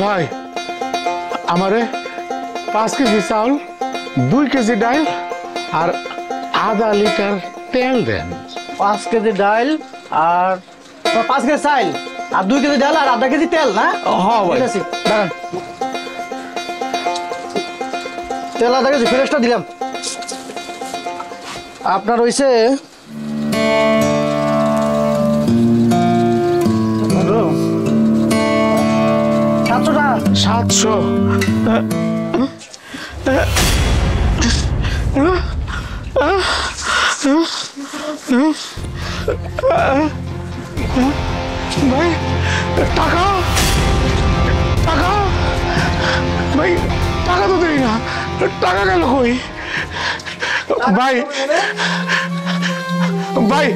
ভাই আমারে 5 কেজি চাউল 2 কেজি ডাল আর আধা লিটার তেল দেন। 5 কেজি ডাল আর 5 কেজি চাল আর 2 কেজি ডাল আর আধা কেজি তেল না? হ্যাঁ ভাই। ঠিক আছে দাঁড়ান, তেল আধা কেজি ফ্রেশটা দিলাম। আপনার হইছে 700। ভাই টাকা টাকা ভাই টাকা তো দেই না, টাকা গেল কই? ভাই ভাই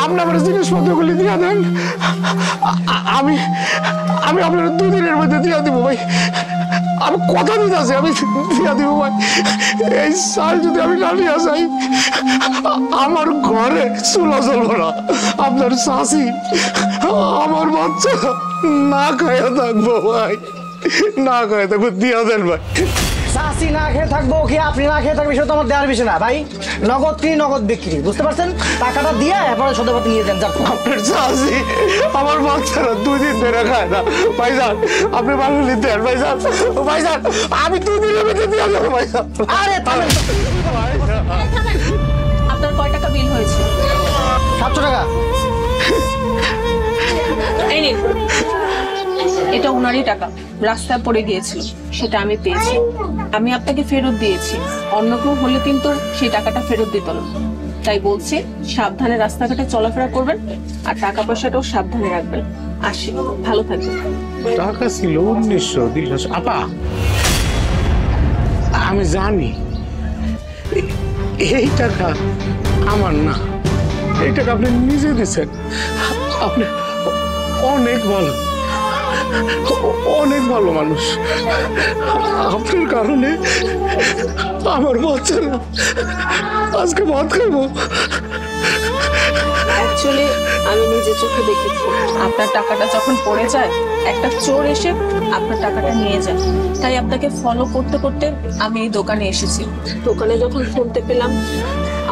আপনার জিনিসপত্রগুলি দিয়ে দেন, আমি আমি আপনার 2 দিনের মধ্যে দিয়ে দিব ভাই। আমি কথা দিতে আছি, আমি দিয়ে দিব ভাই। এই সাল যদি আমি না নিয়ে যাই আমার ঘরে চুলা জ্বলবো না। আপনার শাশি আমার বাচ্চা না খাইয়া থাকবো ভাই, না খাইয়া থাকবো, দিয়ে দেন ভাই। চাষি না খেয়ে থাকবো কি আপনি না খেয়ে থাকবে, সেটা তো আমার দেওয়ার বিষয় না ভাই। নগদ কিনি নগদ বিক্রি, বুঝতে পারছেন? টাকাটা দিয়ে এরপরে সদাপাতি নিয়ে যান। আপনার চাষি আমার বাচ্চারা 2 দিন ধরে খায় না ভাইজান, আপনি বাঙালি দেন ভাইজান। ভাইজান আমি 2 দিনের মধ্যে দিয়ে দেবো ভাইজান। আরে আপনার কয় টাকা বিল হয়েছে? 700 টাকা। এই নিন, এটা ওনারই টাকা, রাস্তায় পড়ে গিয়েছিল, সেটা আমি পেয়েছি। আমি আপনাকে ফেরত দিয়েছি, অন্য কেউ হলে কিন্তু সেই টাকাটা ফেরত দিত না। তাই বলছি সাবধানে রাস্তাঘাটে চলাফেরা করবেন আর টাকা পয়সাটাও সাবধানে রাখবেন। আসি, ভালো থাকবেন। টাকা ছিল 1900। আপা আমি জানি এই টাকা আমার না, এই টাকা আপনি নিজে দিচ্ছেন। আপনি অনেক ভালো, অনেক ভালো মানুষ। আপনার কারণে আমার বাচ্চারা আজকে ভাত খাবো। অ্যাকচুয়ালি আমি নিজে চোখে দেখেছি আপনার টাকাটা যখন পড়ে যায় একটা চোর এসে আপনার টাকাটা নিয়ে যায়। তাই আপনাকে ফলো করতে করতে আমি এই দোকানে এসেছি। দোকানে যখন শুনতে পেলাম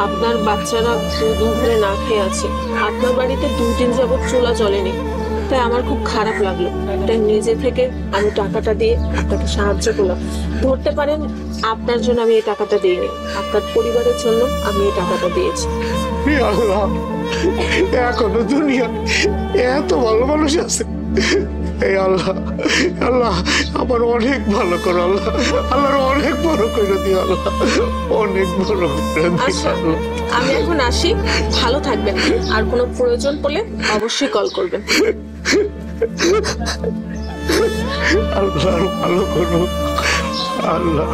আপনার বাচ্চারা 2 দিন ধরে না খেয়ে আছে, আপনার বাড়িতে 2 দিন যাবত চুলা জ্বলেনি, তাই আমার খুব খারাপ লাগলো। তাই নিজে থেকে আমি টাকাটা দিয়ে আপনাকে সাহায্য করলাম। ধরতে পারেন আপনার জন্য আমি এই টাকাটা দিইনি, আপনার পরিবারের জন্য আমি এই টাকাটা দিয়েছি। আল্লাহ, এখনো দুনিয়া এত ভালো মানুষ আছে। এই আল্লাহ, আল্লাহ আমার অনেক ভালো করো আল্লাহ, আল্লাহর অনেক বড় করে দিও আল্লাহ, অনেক বড় করে দিও। আমি এখন আসি, ভালো থাকবেন। আর কোনো প্রয়োজন পড়লে অবশ্যই কল করবেন। আল্লাহ ভালো করো আল্লাহ।